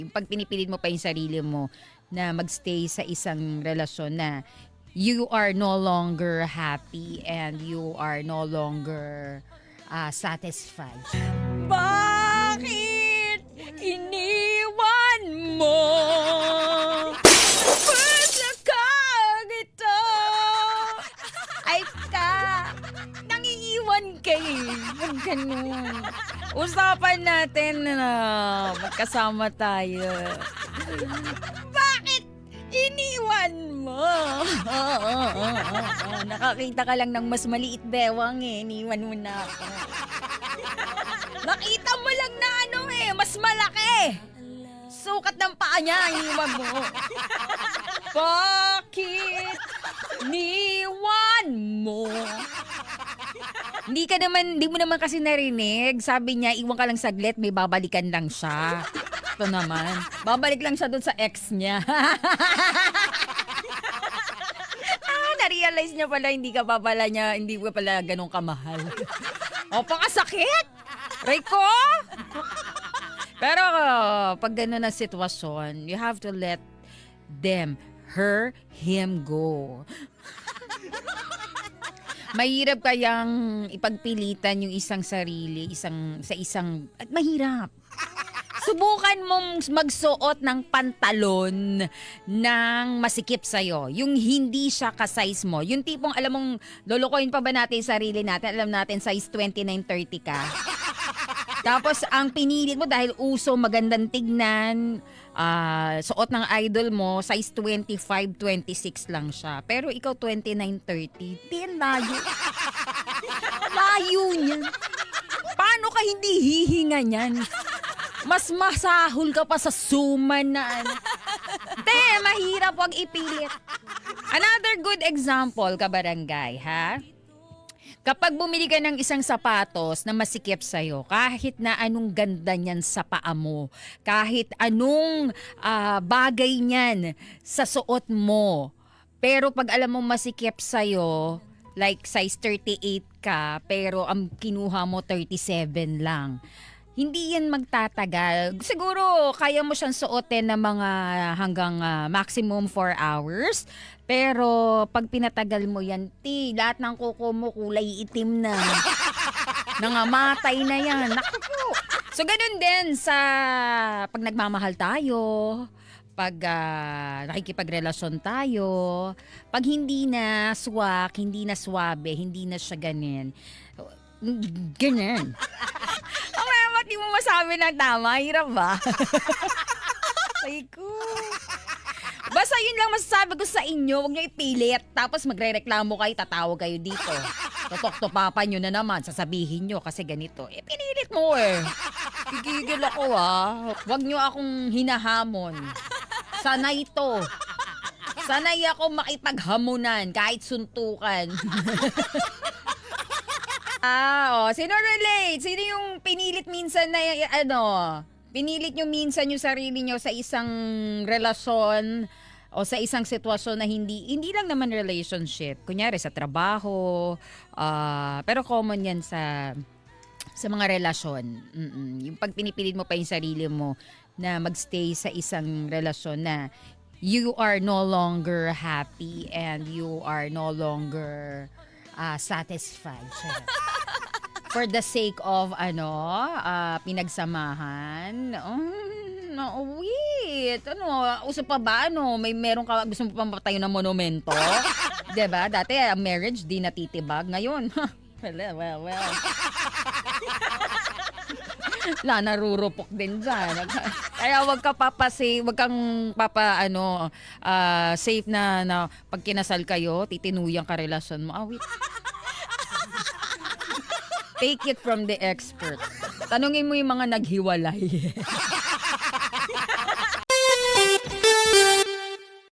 Yung pag pinipilit mo pa yung sarili mo na magstay sa isang relasyon na you are no longer happy and you are no longer satisfied. Bakit iniwan mo? Ito ay nangiiwan kayo. Huwag ganun. Usapan natin na magkasama tayo. Bakit iniwan mo? Nakakita ka lang ng mas maliit bewang iniwan mo na ako. Nakita mo lang na mas malaki. Sukat ng paa niya, iniwan mo. Bakit iniwan mo? Hindi mo naman kasi narinig. Sabi niya, iwan ka lang saglit, may babalikan lang siya. Ito naman, babalik lang siya doon sa ex niya. Na-realize niya pala, hindi ka pala ganun kamahal. O, pakasakit! Rico! Pero pag gano'n na sitwasyon, you have to let him go. Mahirap kayang ipagpilitan yung isang sarili, at mahirap. Subukan mong magsuot ng pantalon ng masikip sa'yo. Yung hindi siya ka-size mo. Yung tipong alam mong lolokohin pa ba natin yung sarili natin? Alam natin size 29-30 ka. Tapos ang pinilit mo dahil uso magandang tignan, suot ng idol mo, size 25-26 lang siya. Pero ikaw 29-30, layo. Layo niyan. Paano ka hindi hihinga niyan? Mas masahol ka pa sa suman na mahirap, wag ipilit. Another good example, kabarangay, ha? Kapag bumili ka ng isang sapatos na masikip sa'yo, kahit na anong ganda niyan sa paa mo, kahit anong bagay niyan sa suot mo, pero pag alam mo masikip sa'yo, like size 38 ka, pero ang kinuha mo 37 lang, hindi yan magtatagal. Siguro kaya mo siyang suotin ng mga hanggang maximum 4 hours. Pero pag pinatagal mo yan, lahat ng kuko mo kulay itim na. Nangamatay na yan. Naku po. So ganun din sa pag nagmamahal tayo, pag nakikipagrelasyon tayo, pag hindi na swak, hindi na swabe, hindi na siya ganun. Ganun. Di mo masabi ng tama, hirap ba? Ay ko. Basta yun lang masasabi ko sa inyo, huwag niyo ipilit. Tapos magre-reklamo kayo, tatawag kayo dito. Totok-topapan nyo na naman, sasabihin nyo kasi ganito. Pinilit mo Gigigil ako Huwag nyo akong hinahamon. Sanay ito. Sanay ako makipaghamunan kahit suntukan. Sino relate? Sino yung pinilit minsan na pinilit nyo minsan yung sarili nyo sa isang relasyon o sa isang sitwasyon na hindi lang naman relationship. Kunyari sa trabaho, pero common yan sa mga relasyon. Yung pag pinipilit mo pa yung sarili mo na magstay sa isang relasyon na you are no longer happy and you are no longer satisfied. For the sake of pinagsamahan. Wait. Uso pa ba? May meron ka gusto mo pang patayo ng monumento? 'Di ba? Dati ang marriage di natitibag. Ngayon, well. Narurupok din dyan. Kaya wag kang safe na pag kinasal kayo, titinuyang ka relasyon mo. Wait. Take it from the expert. Tanungin mo yung mga naghiwalay.